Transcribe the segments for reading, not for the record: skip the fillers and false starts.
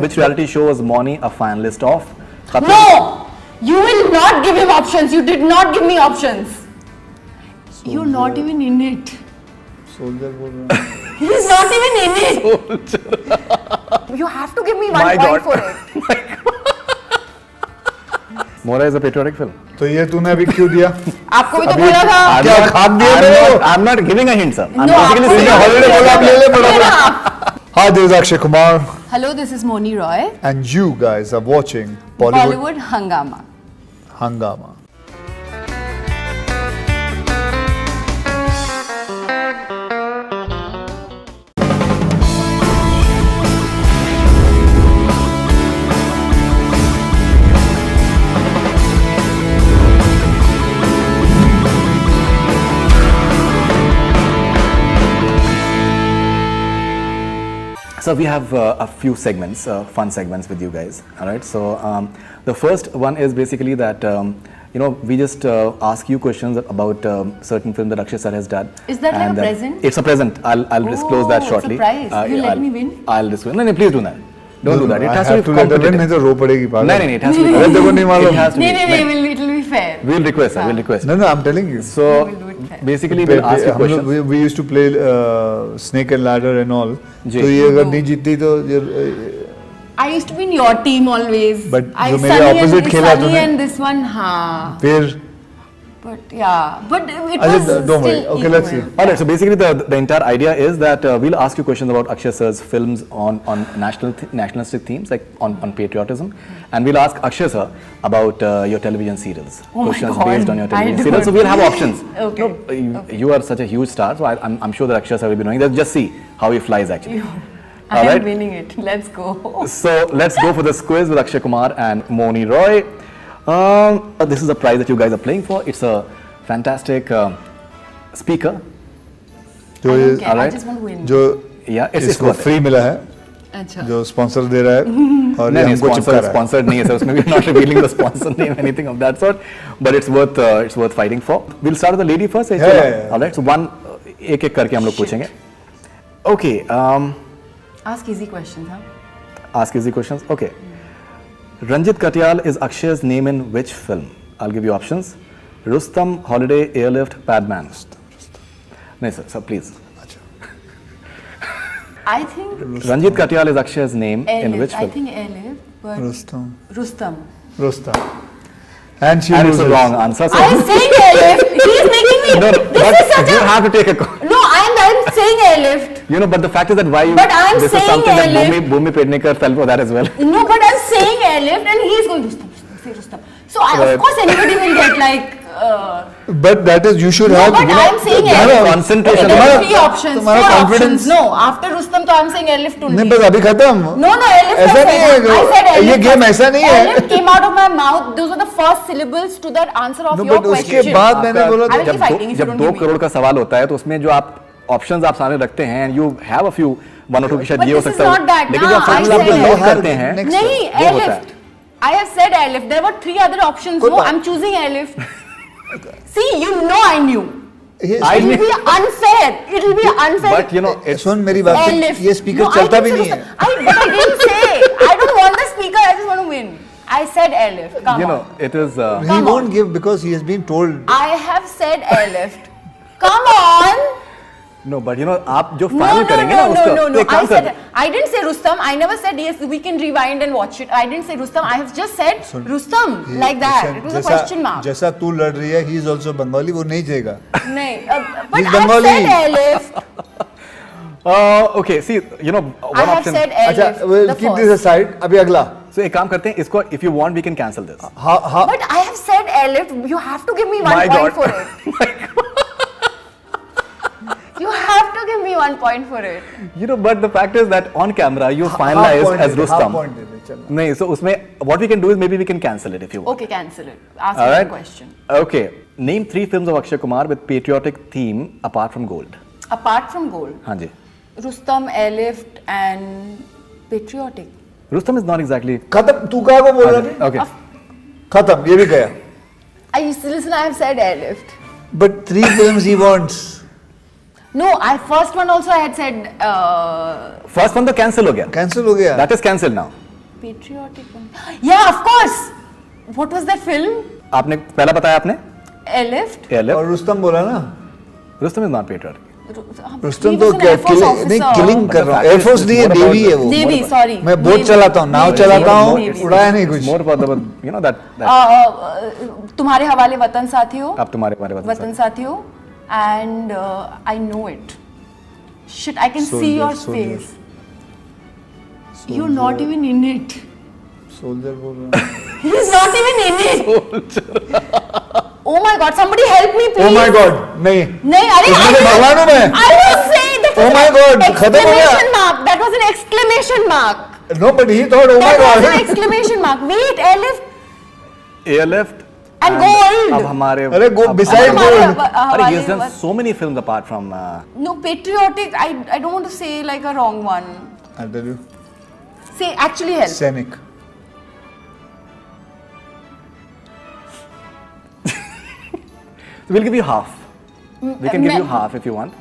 which reality show was Moni a finalist of? No! You will not give him options. You did not give me options. You're not even in it. Soldier बोल रहा हूँ. He's not even in it. You have to give me one My point God. for it. Mora is a patriotic film. तो ये तूने अभी क्यों दिया? आपको भी तो बोला था. क्या खाद दिया मेरे को? I'm not giving a hint, sir. I'm No, basically आपको saying भी holiday तो बोला, आप ले ले बोला फटाफट. Hi, this is Akshay Kumar, Hello, this is Moni Roy. and you guys are watching Bollywood Bollywood Hangama. Hangama. So we have a few segments, fun segments with you guys. All right. So the first one is basically that we just ask you questions about certain film that Akshay sir has done. Is that like a And, present? It's a present. I'll disclose that Oh, shortly. surprise. You let me win? I'll disclose. No, please do that. Don't do that. It I has have to be let her win, नहीं competitive. तो रो पड़ेगी पागल. No, it has to be. अरे देखो नहीं It मालूम. has to No, be. no, it will be fair. We'll request. We'll request. No, I'm telling you. So We'll do it fair. basically we'll ask you हम लोग questions. we used to play snake and ladder and all. जी. तो ये अगर नहीं जीतती तो I used to be in your team always. But I जो मेरे Sunny opposite and खेला Sunny तूने. and this one, हाँ. फिर But yeah, but it अच्छा, was don't worry. still Okay, let's see. equal. Alright, so basically the entire idea is that we'll ask you questions about Akshay sir's films on nationalistic themes like on patriotism, and we'll ask Akshay sir about your television serials. Oh my Questions God, based on your I television don't. serials. So we'll have options. Okay. No, you are such a huge star, so I'm sure that Akshay sir will be knowing. Let's just see how he flies actually. I am Alright. winning it. Let's go. So let's go for this quiz with Akshay Kumar and Moni Roy. This is a prize that you guys are playing for. It's a fantastic speaker. जो I ये don't care. I alright. just want to win. जो Yeah, it's इसको worth it. Free मिला है अच्छा. जो sponsor दे रहा है और ये नहीं हमको चिपका रहा है. sponsored नहीं है सर उसमें we are not revealing the sponsor name anything of that sort, but it's worth fighting for. We'll start with the lady first. Yeah. All right, so one एक एक करके हम लोग पूछेंगे. Okay, Ask easy questions, huh? ask easy questions. Okay, Ranjit Katyal is Akshay's name in which film? I'll give you options. Rustam, Holiday, Airlift, Padman. नहीं sir, please. I think Ranjit Katyal is Akshay's name in Airlift. which I film? think Airlift, but Rustam Rustam. and she And it's a loses. wrong answer. So I am saying Airlift. He is making me. no, This but is such you a. have to take a call. No, I'm saying Airlift. But the fact is that why you. But I'm this is saying something that Airlift. Bhumi Pednekar fell for that as well. No, but I'm saying Airlift, and he is going Rustam. Say Rustam. So Right. of course anybody will get like. But that is you should No, have. but I'm saying तुम्हारा Airlift. concentration There are तुम्हारा- three options. तुम्हारा Four confidence- options. No, after Rustam, तो I'm saying Airlift only. नहीं बस अभी खत्म. No, Airlift. ऐसा I नहीं said. है. I said Airlift ये गेम first. ऐसा नहीं है. Airlift came out of my mouth. Those were the first syllables to that answer of No, your but उसके question. बाद मैंने बोला I will तो keep fighting if you जब don't दो give me. करोड़ का सवाल होता है तो उसमें जो आप ऑप्शंस आप सामने रखते हैं you have a few one और टू की शायद But ये हो this is सकता not that, लेकिन ना, जो आप I फर्स्ट आप said लॉक Airlift. करते हैं Next. नहीं, वो होता Airlift. I have said Airlift. There were three other options. कोई No, बात- I'm choosing Airlift. See, you know I knew. ये I It will be unfair. It will be unfair. But you know it's सुन मेरी बात सुन, Airlift. ये speaker No, I चलता didn't भी say नहीं है. Rustam. But I didn't say. I don't want the speaker. I just want to win. I said Airlift. Come you know on. It is He Come won't on. give because he has been told. I have said Airlift. Come on. No but you know आप जो No, final no, करेंगे no, ना no, उसको no, तो no. एक I काम said. कर I didn't say Rustam. I never said yes. We can rewind and watch it. I didn't say Rustam. I have just said Rustam like that. It was a question mark. जैसा तू लड़ रही है he is also Bengali वो नहीं जाएगा. नहीं, but He's I have Bengali. said Airlift. Okay see you know I one have option said अच्छा Airlift. we'll the keep this first. aside. अभी अगला. सो एक काम करते हैं इसको if you want we can cancel this हाँ But I have said Airlift. You have to give me one My point God. for it. You have to give me one point for it. you know but the fact is that on camera you finalize as Rustam half point दे दे चल. नहीं so उसमें what we can do is maybe we can cancel it if you want. Okay, cancel it. Ask All me right. a question. Okay. Name 3 films of Akshay Kumar with patriotic theme apart from Gold. Apart from Gold, हाँ जी. Rustam, Airlift, and Patriotic. Rustam is not exactly. खत्म तू कहाँ को बोल रहा है? Okay. खत्म ये भी गया. I used to listen. I have said Airlift. But 3 films he wants. No, I first one also I had said. First one तो cancel हो गया. Cancel हो गया. That is cancelled now. patriotic one. Yeah, of course. What was that film? आपने पहला बताया आपने Airlift. Airlift और रुस्तम बोला ना, Rustam is not patriotic Rustam He तो was an क्या Air Force नहीं officer. किलिंग कर रहा हूँ, एयरफोर्स नहीं है, What about नेवी है वो। Navy, sorry. मैं बोट Navy. चलाता हूँ, नाव Navy. चलाता हूँ, Navy. उड़ाया नहीं कुछ। More for the you know that तुम्हारे हवाले वतन साथियों. आप तुम्हारे बारे में वतन साथियों. And I know it. Shit, I can see Soldier, your soldier. face. You're not even in it. Soldier बोल रहा हूँ। He's not even in it. Oh my God! Somebody help me, please. Oh my God, नहीं। नहीं, अरे इसमें तो भगवान हूँ मैं। I was saying that Oh was my an God, खत्म हो गया। exclamation mark. That was an exclamation mark. No, but he thought, oh my That was an God. exclamation mark. Wait, airlift airlift and gold. अब हमारे अरे go अब- beside हमारे gold। अरे he has done हवाले so many films apart from No, patriotic. I don't want to say like a wrong one. I'll tell you, Say actually help. सैनिक। we'll give you half. We can give मैं- you half if you want.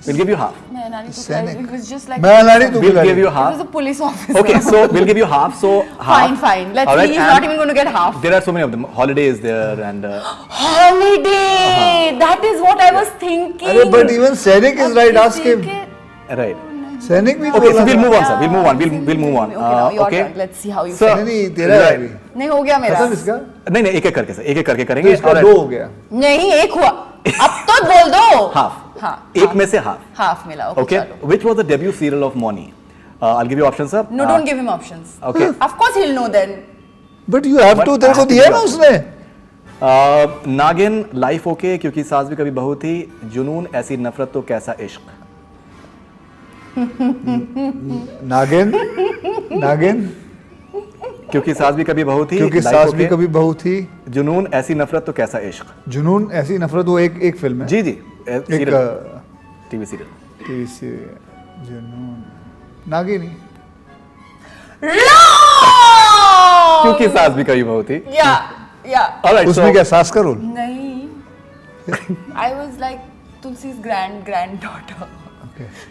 We'll give you half. मैं नानी को सैनिक। It was just like. मैं अनाड़ी तू We'll खिलाड़ी। give you It was half. a police officer. Okay, so we'll give you half. So half. Fine, fine. Let's All see. right, He's and not even going to get half. There are so many of them. Holiday is there, and Holiday. That is what I was thinking. अरे but even सैनिक is right, ask him। right. सैनिक भी Okay, बोला so we'll था। move on, sir. We'll move on. We'll move on. Okay, now your okay. turn. Let's see how you Sir, feel. नहीं तेरा है right. अभी। नहीं हो गया मेरा. खत्म इसका? नहीं नहीं एक एक करके सर एक एक करके तो करेंगे. इसका All right. दो हो गया। नहीं एक हुआ. अब तो बोल दो. Half. हाँ. एक में से half. Half मिला. Okay. Okay. चलो. Which was the debut serial of Moni? I'll give you options, sir. No, don't give him options. Okay. Of course he'll know then. But you have But to, तेरे I को have to दिया give ना options. उसने। नागिन, life okay क्योंकि सास भी कभी बहू थी, जुनून ऐसी नफरत तो कैसा इश्क. नागिन, नागिन, क्योंकि सास भी कभी बहू थी, क्योंकि लाइफ सास भी ओके, कभी बहू थी, जुनून ऐसी नफरत तो कैसा इश्क. जुनून ऐसी नफरत, वो एक फिल्म है। जी जी. एक टीवी सीरियल. टीवी सीरियल, जुनून, नागिन। Wrong. क्योंकि सास भी कभी बहू थी. Yeah. All right, उसमें so- क्या सास का रोल? नहीं. I was like Tulsi's granddaughter.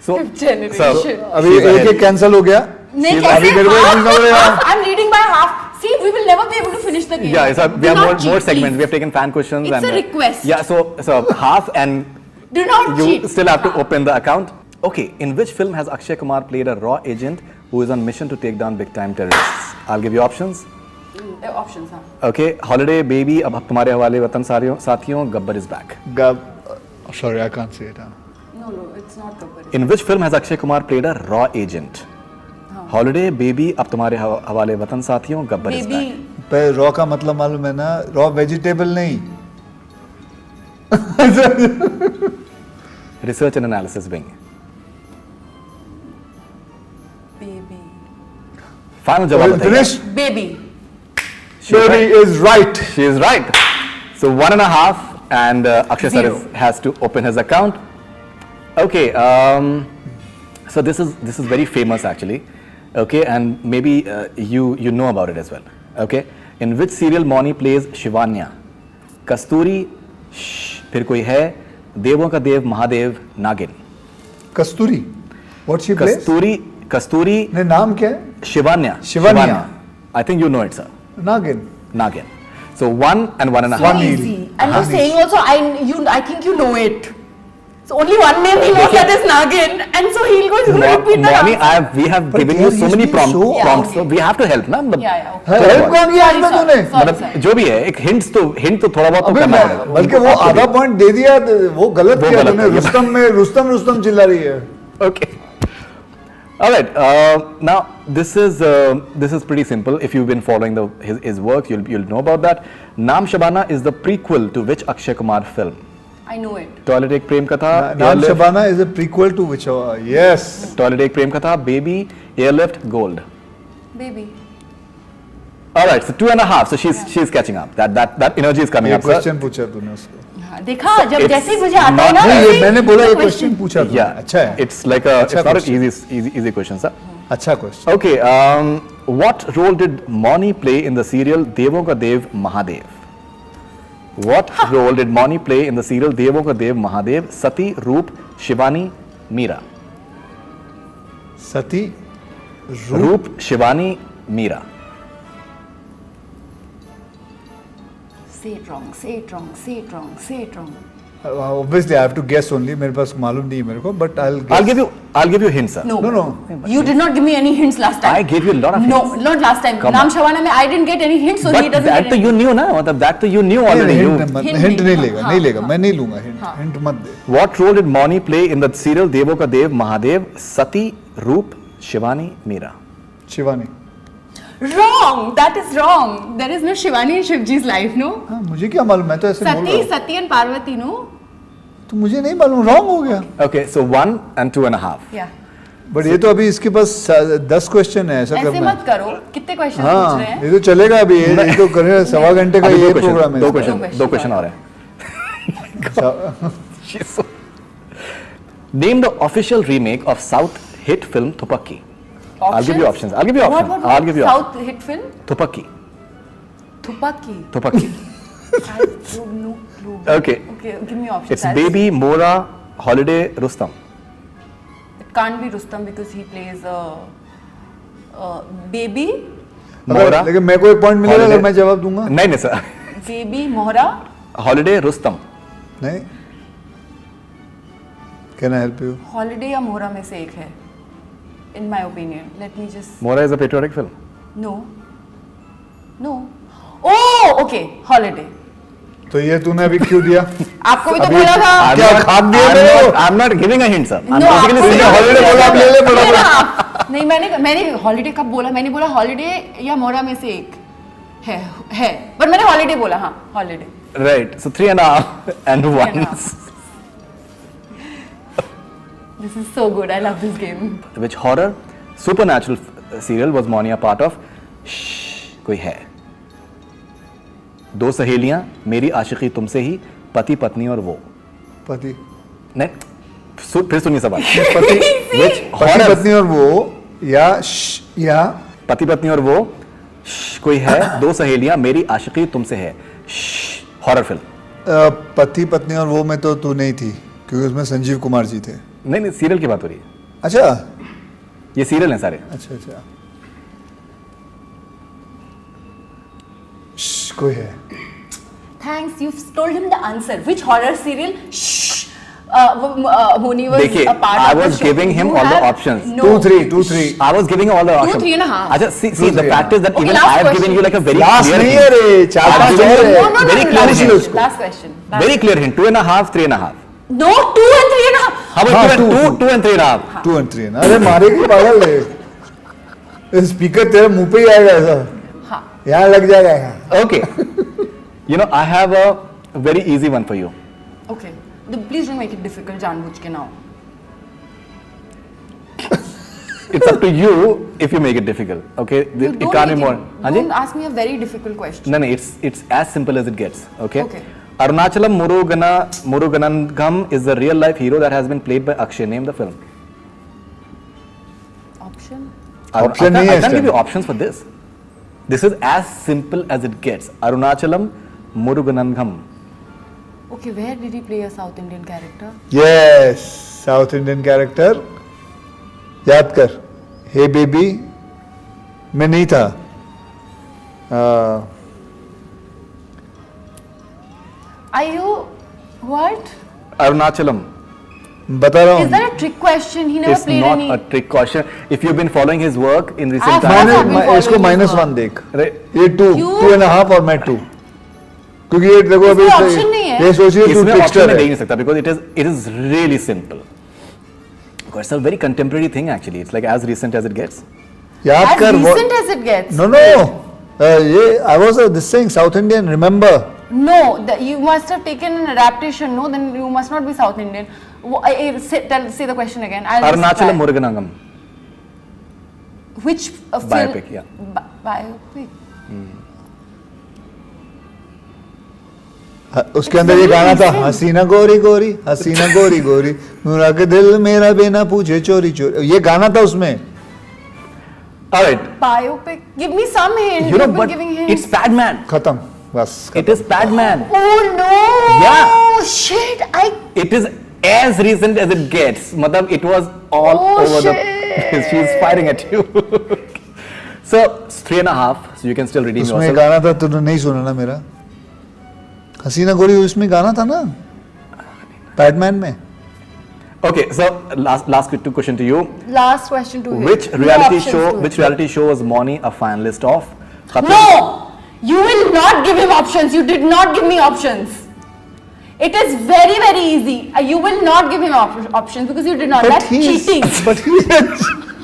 So, Fifth generation. अभी She's एक ahead. एक कैंसिल हो गया। नहीं She's कैसे? अभी मेरे को एक पूछना पड़ेगा। I'm reading by half. See, we will never be able to finish the game. yeah, so we Do have not more cheat, segments. please. We have taken fan questions. It's and a request. Yeah, so half and Do not you cheat. still have to open the account. Okay, in which film has Akshay Kumar played a raw agent who is on mission to take down big time terrorists? I'll give you options. Options, huh? Okay, Holiday, Baby, अब तुम्हारे हवाले वतन साथियों, Gabbar is back. Sorry, I can't say it. No, it's not Gabbar. In which film has Akshay Kumar played a raw agent? Holiday, Baby, अब तुम्हारे हवाले वतन साथियों, Gabbar is Baby. back. पर रॉ का मतलब मालूम है ना? रॉ वेजिटेबल नहीं। Research and analysis wing. Baby. Final जवाब बताइए. Finish. Baby. Baby is right. She is right. So 1.5, and Akshay sir Zero. has to open his account. Okay. So this is very famous actually. Okay, and maybe you know about it as well. Okay. In which serial Moni plays Shivanya? Kasturi, फिर कोई है, देवों का देव महादेव, नागिन. कस्तूरी। What she plays? कस्तूरी, ने नाम क्या है? Shivanya. Shivanya. I think you know it, sir. नागिन। Nagin. So 1 and 1.5. One Easy. easy. And you're saying also, I think you know it. So only one name he knows, that is Nagin, and so he'll go to repeat the Moni, answer. we have But given यार, you so he's many been prompts, so- prompts, so okay. we have to help ना. मतलब Yeah, okay. Help कौन किया इसमें Sorry, तूने? sorry, मतलब sorry. जो भी है एक हिंट तो थोड़ा बहुत तो अबे करना मैं पड़ेगा. बल्कि वो आधा पॉइंट दे दिया, वो गलत वो किया गलत तूने। किया। रुस्तम चिल्ला रही है। Okay. All right. Now this is pretty simple. If you've been following his work, you'll know about that. Naam Shabana is the prequel to which Akshay Kumar film? I know it. Toilet एक प्रेम कथा. नाम Airlift- Shabana is a prequel to which? Yes. Toilet एक प्रेम कथा. Baby, Airlift, Gold. Baby. All right. So 2.5. So she's catching up. That energy is coming ये up. sir. Question पूछा तूने उसको। हाँ, देखा जब It's जैसे ही मुझे आता है ना नहीं, वैसे ये ही मैंने बोला ये question- क्वेश्चन पूछा तूने। Yeah. अच्छा है। It's like a. अच्छा It's not an question. easy question, sir. अच्छा question. Okay, what role did Moni play in the serial Devon Ka Dev Mahadev? What role did Moni play in the serial Devon Ka Dev Mahadev? Sati, Roop, Shivani, Meera. Sati, Roop, Shivani, Meera. Say it wrong, say it wrong, say it wrong, say it wrong. Obviously, I have to guess only. मेरे पास मालूम नहीं है मेरे को, but I'll guess. I'll give you hints, sir. No. No. You did not give me any hints last time. I gave you a lot of No, hints. not last time. Come Naam on. Shabana mein I didn't get any hints, so he But doesn't that get तो any. you knew ना, मतलब that तो you knew already. Hint Hint नहीं नहीं, लेगा, हाँ. नहीं लेगा. मैं नहीं लूँगा hint. हाँ. Hint मत दे. What role did Moni play in the serial Devo Ka Dev, Mahadev, Sati, Roop, Shivani, Meera? Shivani. Wrong. That is wrong. There is no Shivani in Shivji's life, no. हाँ, मुझे क्या मालूम, मैं तो ऐसे बोल रहा Sati, हूँ. Sati and Parvati, no. तो मुझे नहीं मालूम, wrong हो गया. Okay, so 1 and 2.5. Yeah. But ये तो अभी इसके पास 10 क्वेश्चन है, ऐसा ऐसे करना मत करो. कितने क्वेश्चन पूछ हाँ, रहे हैं? ये तो चलेगा अभी, ये तो करें 1.25 घंटे का अभी ये दो प्रोग्राम है. दो इसका. क्वेश्चन, दो क्वेश्चन और है. अच्छा, She's so- Name the official remake of South hit film Thupakki. I'll give you options. I'll give you options. What? I'll give you options. South hit film? Thupakki. Thupaki. Thupakki. I don't know. Clue. Okay. Okay, give me options. It's Baby, Mora, Holiday, Rustam. It can't be Rustam because he plays Baby, Mora. लेकिन मेरे को एक point मिलेगा Holiday. अगर मैं जवाब दूंगा. नहीं नहीं sir. Baby, Mohra. Holiday, Rustam. नहीं. Can I help you? Holiday या मोहरा में से एक है. In my opinion, let me just. Mora is a patriotic film. No. No. Oh, okay. Holiday. तो ये तूने अभी क्यों दिया? आपको भी तो बोला था. क्या खाद दिया मेरे को? I'm not giving a hint, sir. I'm No, basically आपको saying भी holiday तो बोला, आप ले ले बोला फटाफट. ना आप. नहीं मैंने हॉलीडे कब बोला? मैंने बोला हॉलीडे या मोहरा में से एक है. पर मैंने हॉलीडे बोला. हाँ, holiday. Right. So 3.5 and 1. 3.5. This is so good. I love this game. Which horror supernatural serial was Moni a part of? Shh, कोई है. दो सहेलियां, मेरी आशिकी तुमसे ही, पति पत्नी और वो. पति नहीं, फिर सुनिए सवाल. पति Which पति horror? पत्नी और वो या पति पत्नी और वो. shh, कोई है. दो सहेलियां, मेरी आशिकी तुमसे है. Horror film. पति पत्नी और वो में तो तू नहीं थी क्योंकि उसमें संजीव कुमार जी थे. नहीं नहीं, सीरियल की बात हो रही है. अच्छा ये सीरियल हैं सारे. अच्छा अच्छा. कोई है. Thanks. You've told him the answer. Which horror serial? Shh. Moni was देखिए, a part I of the was show. giving him You all the have- options. No. 2-3 I was giving all the options. 3.5. अच्छा, see, Two, the three fact is that Okay, even last I have given question. you like a very last clear नहीं hint. है रे, 4-5 I've given और you- है. No, Very no, clear last hint. question. Last question. Very clear hint. 2.5, 3.5. No, 2 and 3.5. How about हाँ, 2 and 3.5? 2 and 3 ना. अरे मारेगी पागल है. स्पीकर तेरे मुंह पे ही आएगा ऐसा. हाँ. यहाँ लग जाएगा यहाँ. Okay. You know, I have a very easy one for you. Okay. Please don't make it difficult, जानबूझ के now. It's up to you if you make it difficult. Okay? You It don't can't be make more. it- हाँ जी? Don't ask me a very difficult question. No, no, it's as simple as it gets. Okay? Okay. Arunachalam Murugananagam is the real life hero that has been played by Akshay. Name the film. Option? Option I नहीं है can't इस give you time. options for this. This is as simple as it gets. Arunachalam Murugananagam. Okay, where did he play a South Indian character? Yes south Indian character याद कर. हे baby में नहीं था. Are you what? Arunachalam. बता रहा Is हूँ. that a trick question? He never It's played not any. a trick question. If you've been following his work in recent I've times, not been following इसको his -1 work. देख. right? ये 2 क्यों? 2.5 और मैं 2 क्योंकि ये देखो अभी इसमें option नहीं है? ये सोचिए तू इसमें option ट्रिकस्टर में दे ही है. नहीं सकता because it is really simple. Because it's a very contemporary thing actually. It's like as recent as it gets. याद As कर. recent as it gets. No ये I was this thing South Indian remember. No, you must have taken an adaptation. No, then you must not be South Indian. Say the question again. I'll just Arunachalam try. Murugananagam. Which film? Biopic, yeah. Biopic. उसके अंदर ये गाना था हसीना गोरी गोरी हसीना गोरी गोरी मुरा के दिल मेरा बिना पूछे चोरी चोरी. ये गाना था उसमें. All right. Biopic. Give me some hint. You know, You've been but giving hints. it's Padman. खत्म बस. It is Padman. Oh no! Yeah. Shit! It is as recent as it gets. Matlab, it was all Oh, over the. shit. She's firing at you. So 3.5. So you can still redeem उसमें yourself. गाना था तूने नहीं सुना ना मेरा. हसीना गोरी उसमें गाना था ना, पैडमैन में. Okay, so last two question to you. Last question to you. Which No reality options show? to it. Which reality show was Moni a finalist of? No! You will not give him options. You did not give me options. It is very, very easy. You will not give him options because you did not. But That's he's- cheating. But he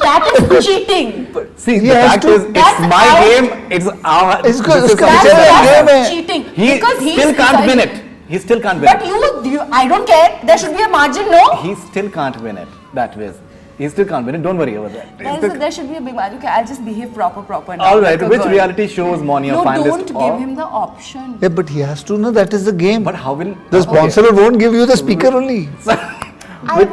That is cheating. See, He the has fact to- is, it's That's my out. game. It's our. It's good, this is it's something considered that- a game hai. Cheating. He Because he's still can't win decided- it. He still can't win But it. you, I don't care. There should be a margin, no? He still can't win it. That way. He still can't win it. Don't worry over that. There should be a big margin. Okay, I'll just behave proper now. All right. like a Which girl. reality show was Moni a No, finalist don't of? give him the option. Yeah, but he has to know that is the game. But how will The sponsor won't give you the speaker only.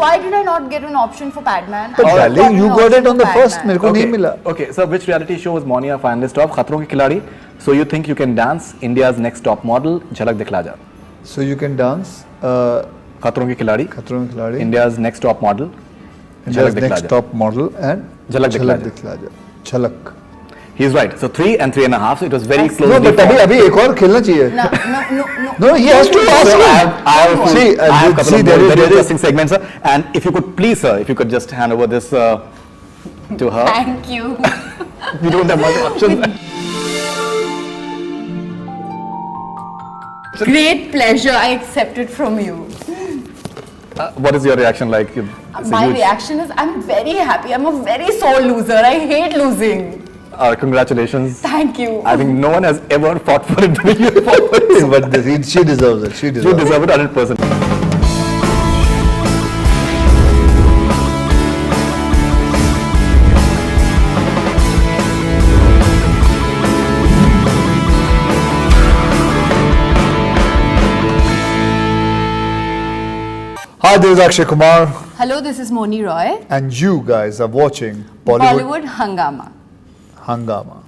Why did I not get an option for Padman? But I darling, got you an got it option on the for first. Padman. मेरे को नहीं मिला. Okay, so which reality show was Moni a finalist of? खतरों के खिलाड़ी. So you think you can dance? India's next top model. झलक दिखला जा. So you can dance. खतरों के खिलाड़ी. खतरों के खिलाड़ी. India's next top model. India's झलक दिखला next जा. top model and झलक दिखला जा. दिखला जा. झलक. He's right. So 3 and 3.5. So it was very close. No, but अभी एक और खेलना चाहिए. No. No, he has to ask. So him. I have See, I have a couple see, of there more is- very there is- interesting segments, sir. And if you could please, sir, if you could just hand over this to her. Thank you. We don't have much options. Great pleasure. I accept it from you. What is your reaction like? It's a My huge- reaction is I'm very happy. I'm a very sore loser. I hate losing. Congratulations. Thank you. I think no one has ever fought for it the way you fought for it. But she deserves it. She You deserves it. deserve it 100%. Hi, this is Akshay Kumar, Hello, this is Moni Roy. and you guys are watching Bollywood Bollywood Hangama. Hangama.